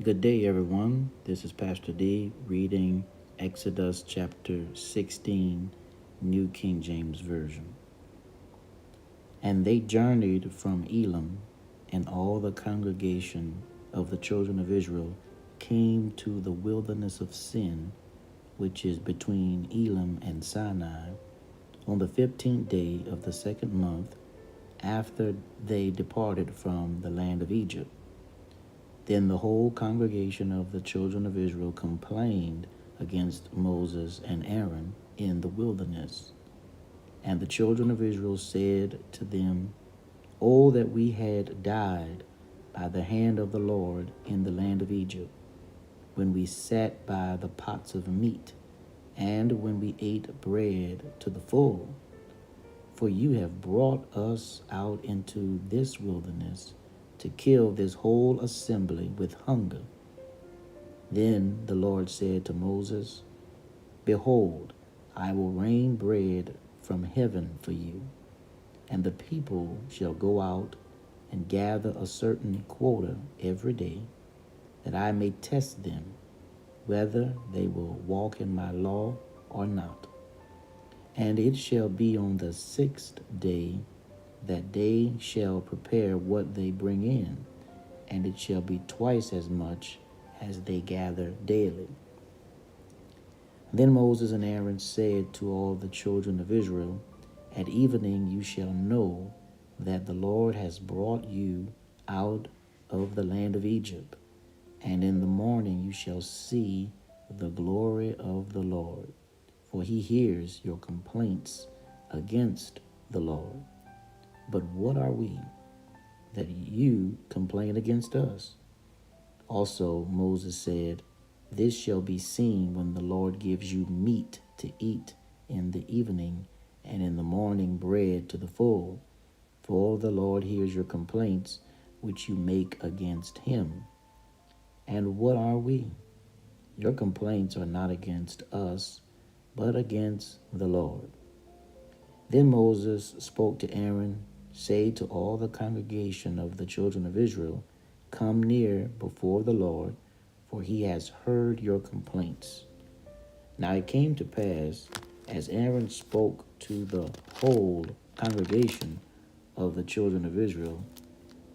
Good day, everyone. This is Pastor D reading Exodus chapter 16, New King James Version. And they journeyed from Elim, and all the congregation of the children of Israel came to the wilderness of Sin, which is between Elim and Sinai, on the 15th day of the second month after they departed from the land of Egypt. Then the whole congregation of the children of Israel complained against Moses and Aaron in the wilderness. And the children of Israel said to them, "Oh, that we had died by the hand of the Lord in the land of Egypt, when we sat by the pots of meat, and when we ate bread to the full. For you have brought us out into this wilderness to kill this whole assembly with hunger." Then the Lord said to Moses, "Behold, I will rain bread from heaven for you, and the people shall go out and gather a certain quota every day, that I may test them, whether they will walk in my law or not. And it shall be on the sixth day that they shall prepare what they bring in, and it shall be twice as much as they gather daily." Then Moses and Aaron said to all the children of Israel, "At evening you shall know that the Lord has brought you out of the land of Egypt, and in the morning you shall see the glory of the Lord, for he hears your complaints against the Lord. But what are we, that you complain against us?" Also Moses said, "This shall be seen when the Lord gives you meat to eat in the evening, and in the morning bread to the full. For the Lord hears your complaints which you make against him. And what are we? Your complaints are not against us, but against the Lord." Then Moses spoke to Aaron, "Say to all the congregation of the children of Israel, Come near before the Lord, for he has heard your complaints." Now it came to pass, as Aaron spoke to the whole congregation of the children of Israel,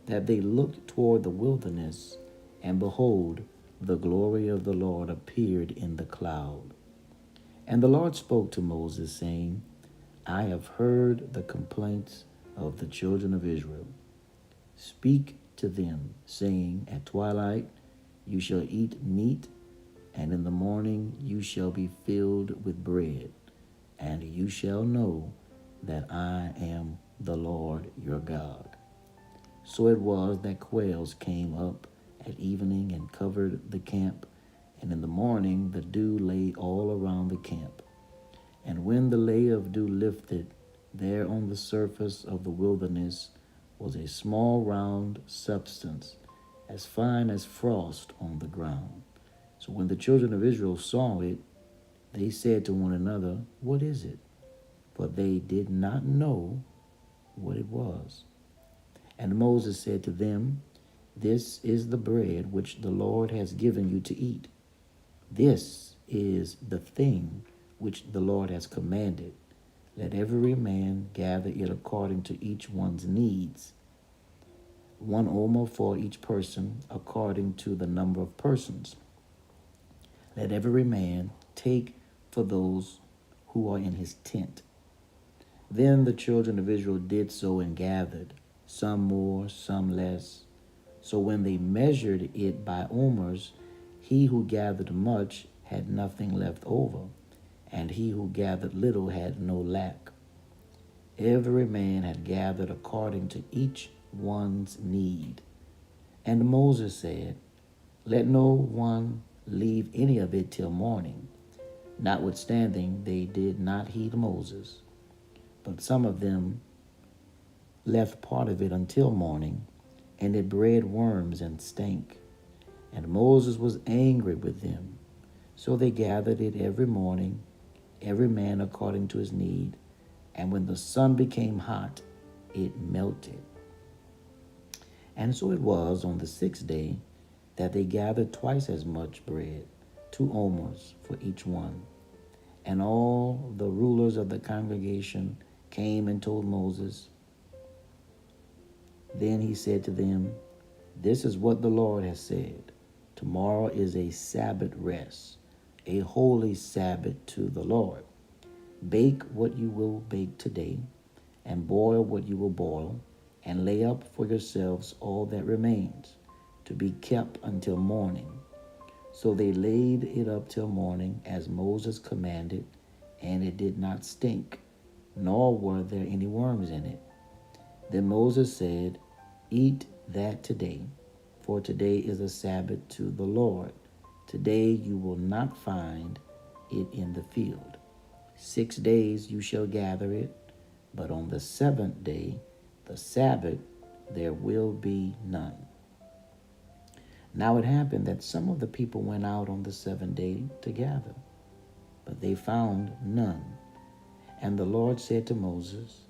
that they looked toward the wilderness, and behold, the glory of the Lord appeared in the cloud. And the Lord spoke to Moses, saying, "I have heard the complaints of the children of Israel. Speak to them, saying, At twilight you shall eat meat, and in the morning you shall be filled with bread, and you shall know that I am the Lord your God." So it was that quails came up at evening and covered the camp, and in the morning the dew lay all around the camp. And when the layer of dew lifted, there on the surface of the wilderness was a small round substance, as fine as frost on the ground. So when the children of Israel saw it, they said to one another, "What is it?" For they did not know what it was. And Moses said to them, "This is the bread which the Lord has given you to eat. This is the thing which the Lord has commanded. Let every man gather it according to each one's needs, one omer for each person, according to the number of persons. Let every man take for those who are in his tent." Then the children of Israel did so and gathered, some more, some less. So when they measured it by omers, he who gathered much had nothing left over, and he who gathered little had no lack. Every man had gathered according to each one's need. And Moses said, "Let no one leave any of it till morning." Notwithstanding, they did not heed Moses, but some of them left part of it until morning, and it bred worms and stank. And Moses was angry with them. So they gathered it every morning, every man according to his need. And when the sun became hot, it melted. And so it was on the sixth day that they gathered twice as much bread, 2 omers for each one. And all the rulers of the congregation came and told Moses. Then he said to them, "This is what the Lord has said. Tomorrow is a Sabbath rest, a holy Sabbath to the Lord. Bake what you will bake today, and boil what you will boil, and lay up for yourselves all that remains, to be kept until morning." So they laid it up till morning, as Moses commanded, and it did not stink, nor were there any worms in it. Then Moses said, "Eat that today, for today is a Sabbath to the Lord. Today you will not find it in the field. 6 days you shall gather it, but on the seventh day, the Sabbath, there will be none." Now it happened that some of the people went out on the seventh day to gather, but they found none. And the Lord said to Moses,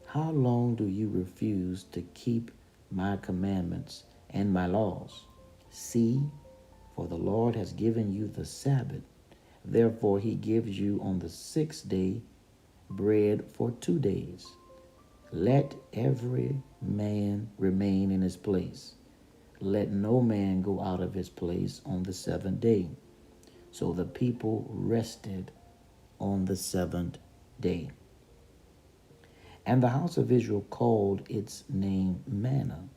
"How long do you refuse to keep my commandments and my laws? See, for the Lord has given you the Sabbath. Therefore he gives you on the sixth day bread for 2 days. Let every man remain in his place. Let no man go out of his place on the seventh day." So the people rested on the seventh day. And the house of Israel called its name manna,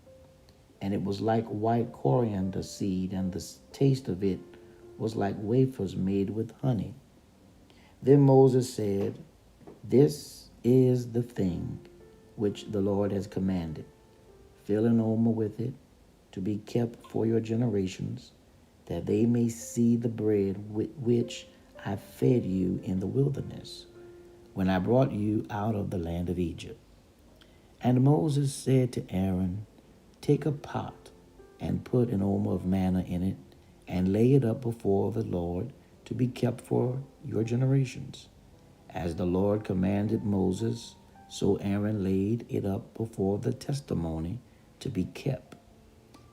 and it was like white coriander seed, and the taste of it was like wafers made with honey. Then Moses said, "This is the thing which the Lord has commanded. Fill an omer with it, to be kept for your generations, that they may see the bread with which I fed you in the wilderness, when I brought you out of the land of Egypt." And Moses said to Aaron, "Take a pot and put an omer of manna in it, and lay it up before the Lord to be kept for your generations." As the Lord commanded Moses, so Aaron laid it up before the testimony to be kept.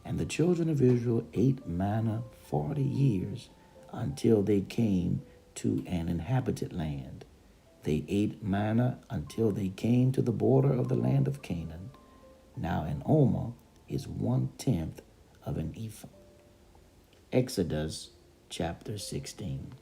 And the children of Israel ate manna 40 years until they came to an inhabited land. They ate manna until they came to the border of the land of Canaan. Now an omer is 1/10 of an ephah. Exodus chapter 16.